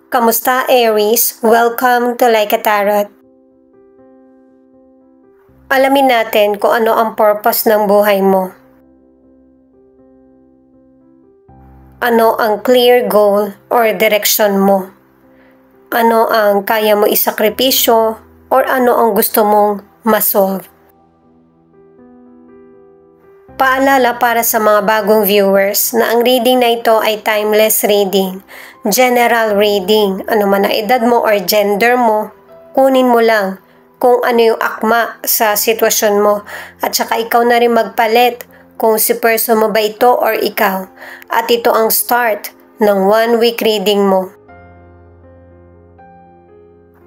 Kamusta, Aries? Welcome to Like a Tarot. Alamin natin kung ano ang purpose ng buhay mo. Ano ang clear goal or direction mo? Ano ang kaya mo isakripisyo or ano ang gusto mong masolve? Paalala para sa mga bagong viewers na ang reading na ito ay timeless reading, general reading. Ano man ang edad mo or gender mo, kunin mo lang kung ano yung akma sa sitwasyon mo at saka ikaw na rin magpalit kung si person mo ba ito or ikaw. At ito ang start ng 1 week reading mo.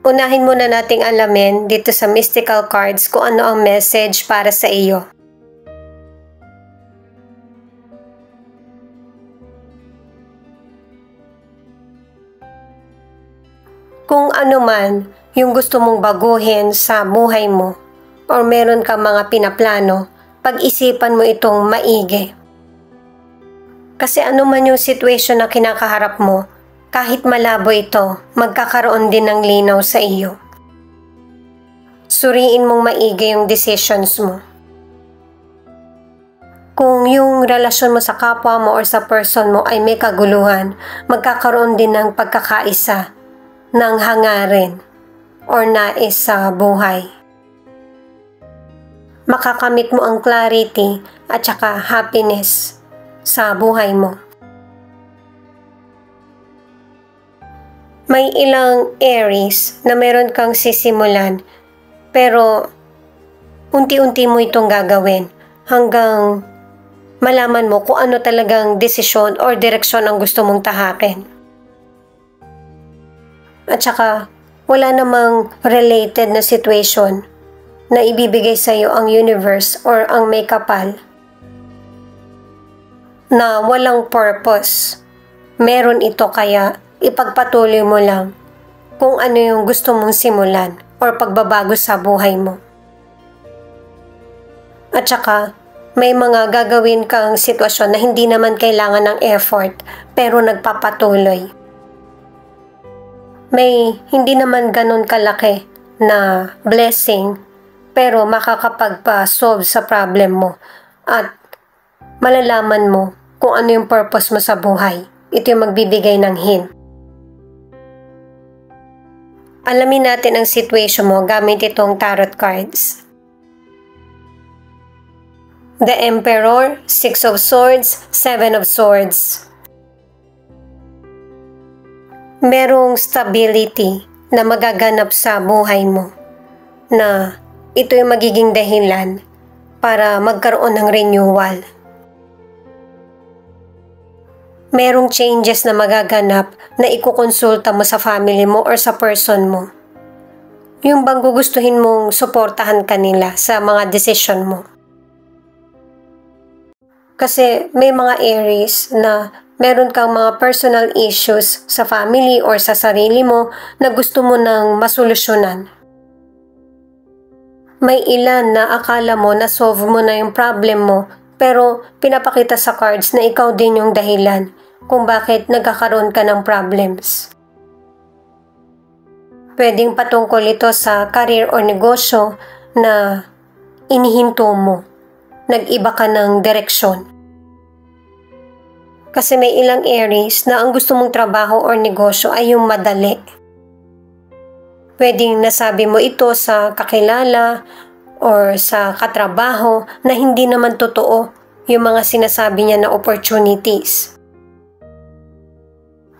Unahin muna nating alamin dito sa mystical cards kung ano ang message para sa iyo. Kung ano man yung gusto mong baguhin sa buhay mo or meron kang mga pinaplano, pag-isipan mo itong maigi. Kasi ano man yung situation na kinakaharap mo, kahit malabo ito, magkakaroon din ng linaw sa iyo. Suriin mong maigi yung decisions mo. Kung yung relasyon mo sa kapwa mo or sa person mo ay may kaguluhan, magkakaroon din ng pagkakaisa ng hangarin or nais sa buhay. Makakamit mo ang clarity at saka happiness sa buhay mo. May ilang Aries na meron kang sisimulan pero unti-unti mo itong gagawin hanggang malaman mo kung ano talagang desisyon or direksyon ang gusto mong tahakin. At saka, wala namang related na situation na ibibigay sa iyo ang universe or ang may kapal na walang purpose. Meron ito kaya ipagpatuloy mo lang kung ano yung gusto mong simulan or pagbabago sa buhay mo. At saka, may mga gagawin kang sitwasyon na hindi naman kailangan ng effort pero nagpapatuloy. May hindi naman ganun kalaki na blessing pero makakapagpa-solve sa problem mo at malalaman mo kung ano yung purpose mo sa buhay. Ito yung magbibigay ng hint. Alamin natin ang situation mo gamit itong tarot cards. The Emperor, 6 of Swords, 7 of Swords. Merong stability na magaganap sa buhay mo na ito yung magiging dahilan para magkaroon ng renewal. Merong changes na magaganap na ikukonsulta mo sa family mo or sa person mo. Yung bang gugustuhin mong suportahan kanila sa mga decision mo. Kasi may mga Aries na meron kang mga personal issues sa family or sa sarili mo na gusto mo nang masolusyonan. May ilan na akala mo na solve mo na yung problem mo pero pinapakita sa cards na ikaw din yung dahilan kung bakit nagkakaroon ka ng problems. Pwedeng patungkol ito sa career or negosyo na inihinto mo. Nag-iba ka ng direksyon. Kasi may ilang Aries na ang gusto mong trabaho or negosyo ay yung madali. Pwedeng nasabi mo ito sa kakilala or sa katrabaho na hindi naman totoo yung mga sinasabi niya na opportunities.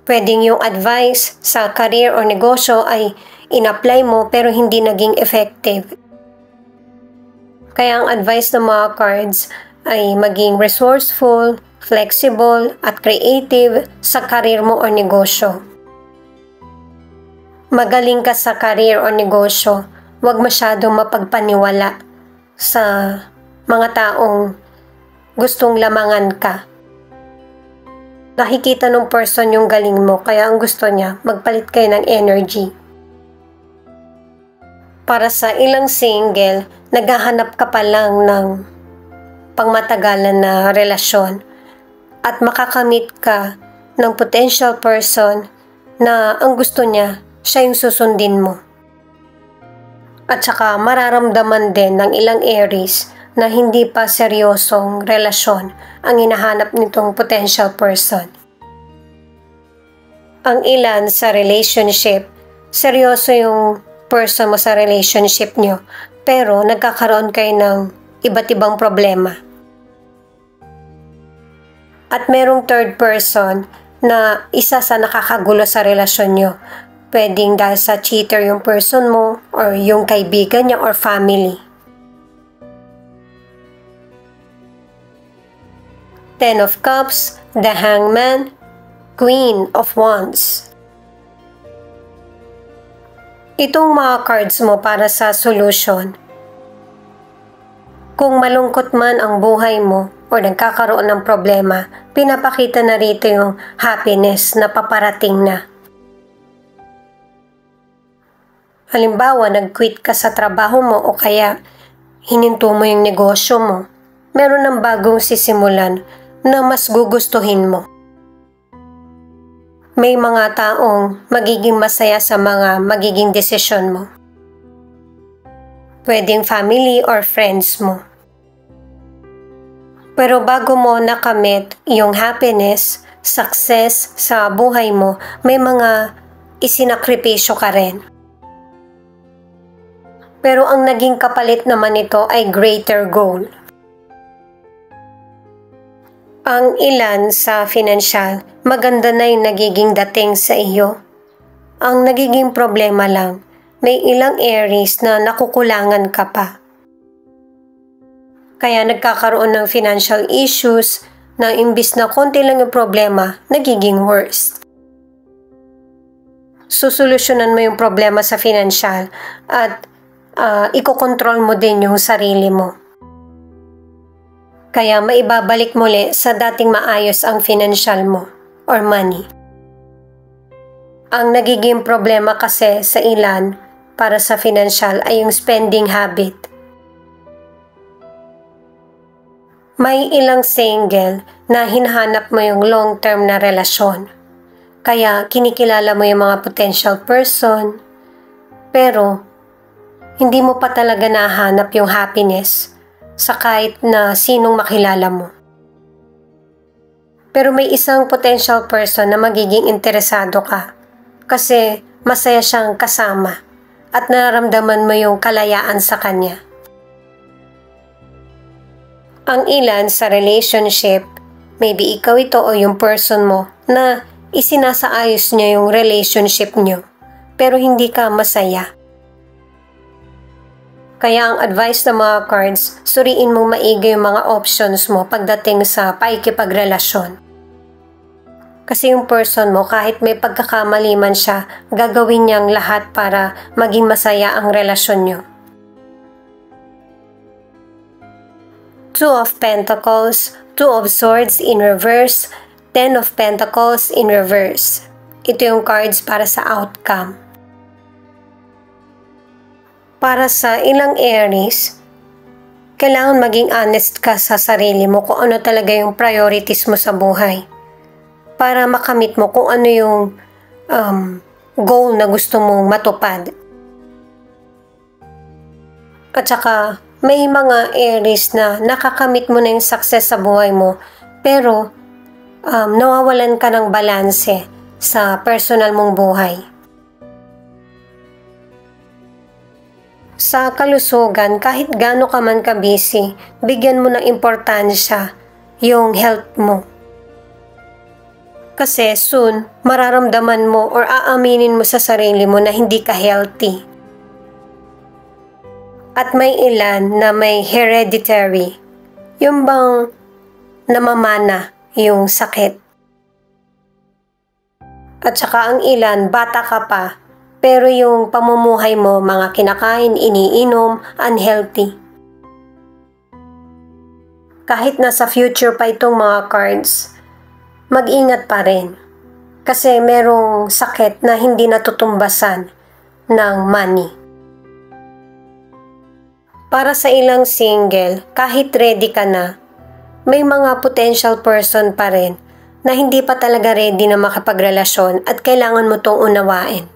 Pwedeng yung advice sa career or negosyo ay in-apply mo pero hindi naging effective. Kaya ang advice ng mga cards ay maging resourceful, flexible at creative sa career mo o negosyo. Magaling ka sa career o negosyo, huwag masyadong mapagpaniwala sa mga taong gustong lamangan ka. Nakikita ng person yung galing mo, kaya ang gusto niya, magpalit kayo ng energy. Para sa ilang single, naghahanap ka pa lang ng pangmatagalan na relasyon at makakamit ka ng potential person na ang gusto niya, siya yung susundin mo. At saka mararamdaman din ng ilang Aries na hindi pa seryosong relasyon ang hinahanap nitong potential person. Ang ilan sa relationship, seryoso yung person mo sa relationship nyo, pero nagkakaroon kayo ng iba't ibang problema. At merong third person na isa sa nakakagulo sa relasyon nyo. Pwedeng dahil sa cheater yung person mo, or yung kaibigan niya, or family. Ten of Cups, the Hangman, Queen of Wands. Itong mga cards mo para sa solution. Kung malungkot man ang buhay mo o nagkakaroon ng problema, pinapakita na rito yung happiness na paparating na. Halimbawa, nag-quit ka sa trabaho mo o kaya hininto mo yung negosyo mo, meron ng bagong sisimulan na mas gugustuhin mo. May mga taong magiging masaya sa mga magiging desisyon mo. Pwedeng family or friends mo. Pero bago mo nakamit yung happiness, success sa buhay mo, may mga isinakripisyo ka rin. Pero ang naging kapalit naman nito ay greater goal. Ang ilan sa financial, maganda na yung nagiging dating sa iyo. Ang nagiging problema lang, may ilang Aries na nakukulangan ka pa. Kaya nagkakaroon ng financial issues na imbis na konti lang yung problema, nagiging worst. Susolusyonan mo yung problema sa financial at ikokontrol mo din yung sarili mo. Kaya maibabalik muli sa dating maayos ang financial mo or money. Ang nagiging problema kasi sa ilan para sa financial ay yung spending habit. May ilang single na hinahanap mo yung long-term na relasyon. Kaya kinikilala mo yung mga potential person, pero hindi mo pa talaga nahanap yung happiness sa kahit na sinong makilala mo. Pero may isang potential person na magiging interesado ka kasi masaya siyang kasama at nararamdaman mo yung kalayaan sa kanya. Ang ilan sa relationship, maybe ikaw ito o yung person mo na isinasaayos niya yung relationship niyo pero hindi ka masaya. Kaya ang advice ng mga cards, suriin mong maigi yung mga options mo pagdating sa pakikipagrelasyon. Kasi yung person mo, kahit may pagkakamali man siya, gagawin niyang lahat para maging masaya ang relasyon niyo. Two of Pentacles, Two of Swords in reverse, Ten of Pentacles in reverse. Ito yung cards para sa outcome. Para sa ilang Aries, kailangan maging honest ka sa sarili mo kung ano talaga yung priorities mo sa buhay. Para makamit mo kung ano yung goal na gusto mong matupad. At saka, may mga Aries na nakakamit mo na yung success sa buhay mo, pero nawawalan ka ng balanse sa personal mong buhay. Sa kalusugan, kahit gaano ka man ka-busy, bigyan mo ng importansya yung health mo. Kasi soon, mararamdaman mo or aaminin mo sa sarili mo na hindi ka healthy. At may ilan na may hereditary, yung bang namamana yung sakit. At saka ang ilan, bata ka pa, pero yung pamumuhay mo, mga kinakain, iniinom, unhealthy. Kahit nasa future pa itong mga cards, mag-ingat pa rin. Kasi merong sakit na hindi natutumbasan ng money. Para sa ilang single, kahit ready ka na, may mga potential person pa rin na hindi pa talaga ready na makipagrelasyon at kailangan mo tong unawain.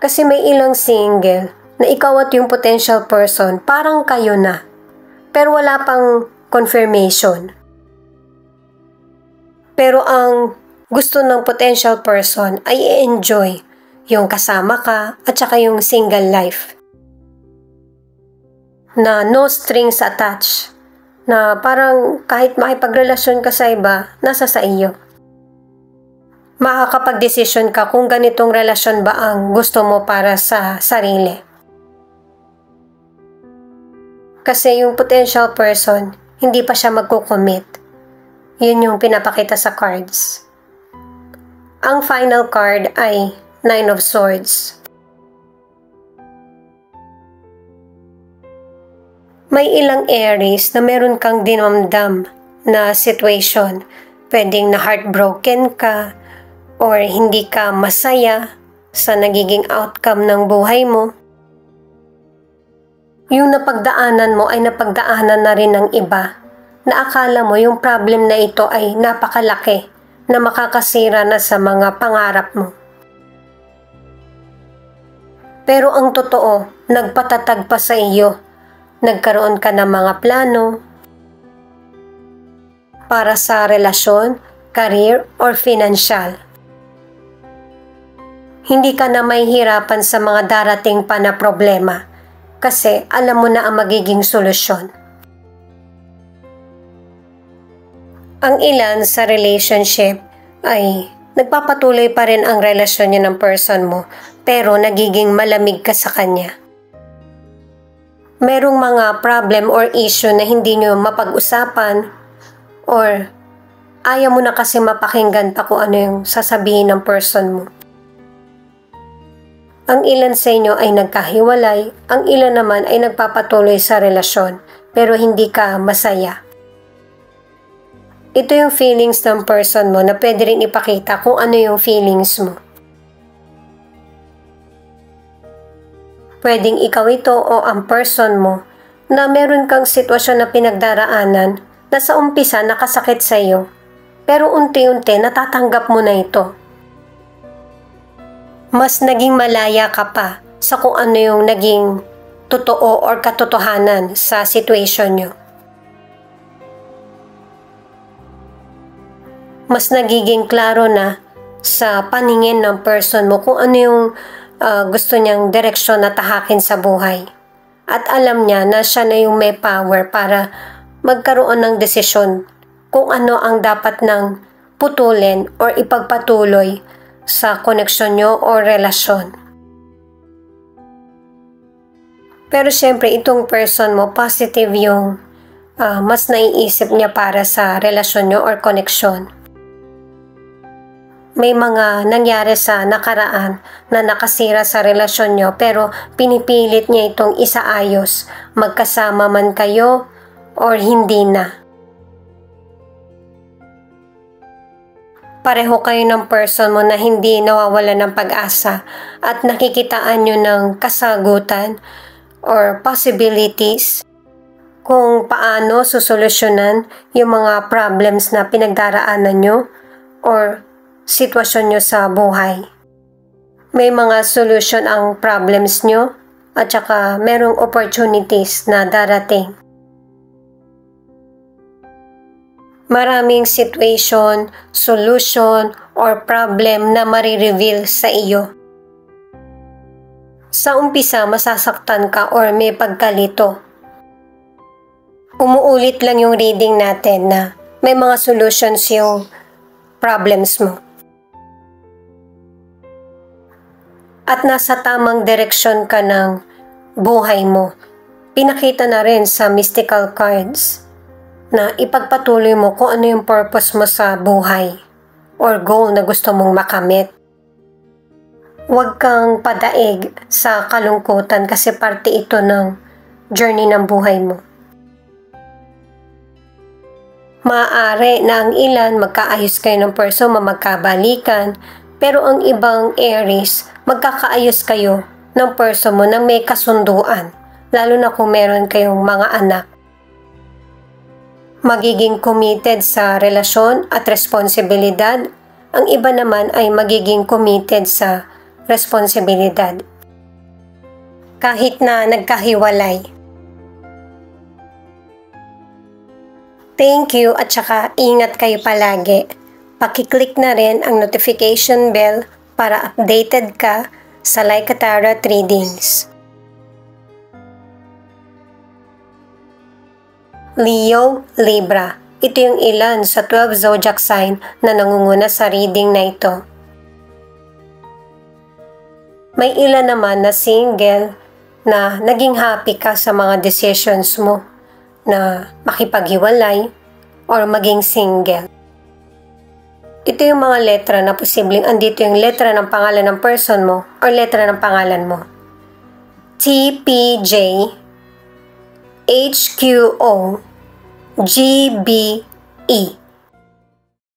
Kasi may ilang single na ikaw at yung potential person parang kayo na, pero wala pang confirmation. Pero ang gusto ng potential person ay i-enjoy yung kasama ka at saka yung single life. Na no strings attached. Na parang kahit makipagrelasyon ka sa iba, nasa sa iyo. Makakapag-desisyon ka kung ganitong relasyon ba ang gusto mo para sa sarili. Kasi yung potential person, hindi pa siya magkukommit. Yun yung pinapakita sa cards. Ang final card ay Nine of Swords. May ilang Aries na meron kang dinamdam na situation. Pwedeng na heartbroken ka or hindi ka masaya sa nagiging outcome ng buhay mo. Yung napagdaanan mo ay napagdaanan na rin ng iba na akala mo yung problem na ito ay napakalaki na makakasira na sa mga pangarap mo. Pero ang totoo, nagpatatag pa sa iyo. Nagkaroon ka ng mga plano para sa relasyon, career, or financial. Hindi ka na mahihirapan sa mga darating pa na problema kasi alam mo na ang magiging solusyon. Ang ilan sa relationship ay nagpapatuloy pa rin ang relasyon niya ng person mo pero nagiging malamig ka sa kanya. Merong mga problem or issue na hindi nyo mapag-usapan or ayaw mo na kasi mapakinggan pa kung ano yung sasabihin ng person mo. Ang ilan sa inyo ay nagkahiwalay, ang ilan naman ay nagpapatuloy sa relasyon pero hindi ka masaya. Ito yung feelings ng person mo na pwede rin ipakita kung ano yung feelings mo. Pwedeng ikaw ito o ang person mo na meron kang sitwasyon na pinagdaraanan na sa umpisa nakasakit sa iyo, pero unti-unti natatanggap mo na ito. Mas naging malaya ka pa sa kung ano yung naging totoo or katotohanan sa situation nyo. Mas nagiging klaro na sa paningin ng person mo kung ano yung gusto niyang direksyon na tahakin sa buhay. At alam niya na siya na yung may power para magkaroon ng desisyon kung ano ang dapat nang putulin or ipagpatuloy sa koneksyon nyo o relasyon. Pero syempre itong person mo, positive yung mas naiisip niya para sa relasyon nyo or koneksyon. May mga nangyari sa nakaraan na nakasira sa relasyon nyo pero pinipilit niya itong isaayos, magkasama man kayo or hindi na. Pareho kayo ng person mo na hindi nawawala ng pag-asa at nakikitaan nyo ng kasagutan or possibilities kung paano susolusyonan yung mga problems na pinagdaraanan nyo or sitwasyon nyo sa buhay. May mga solution ang problems nyo at saka merong opportunities na darating. Maraming situation, solution, or problem na marireveal sa iyo. Sa umpisa, masasaktan ka or may pagkalito. Umuulit lang yung reading natin na may mga solutions yung problems mo. At nasa tamang direksyon ka ng buhay mo. Pinakita na rin sa mystical cards na ipagpatuloy mo kung ano yung purpose mo sa buhay or goal na gusto mong makamit. Huwag kang padaig sa kalungkutan kasi parte ito ng journey ng buhay mo. Maaari na ang ilan magkaayos kayo ng person, magkabalikan, pero ang ibang Aries, magkakaayos kayo ng person mo na may kasunduan, lalo na kung meron kayong mga anak. magiging committed sa relasyon at responsibilidad. Ang iba naman ay magiging committed sa responsibilidad. Kahit na nagkahiwalay. Thank you at saka ingat kayo palagi. Pakiclick na rin ang notification bell para updated ka sa Laika Tarot Readings. Leo, Libra. Ito yung ilan sa 12 zodiac sign na nangunguna sa reading na ito. May ilan naman na single na naging happy ka sa mga decisions mo na makipaghiwalay or maging single. Ito yung mga letra na posibleng andito yung letra ng pangalan ng person mo or letra ng pangalan mo. T, P, J, H, Q, O, G, B, E.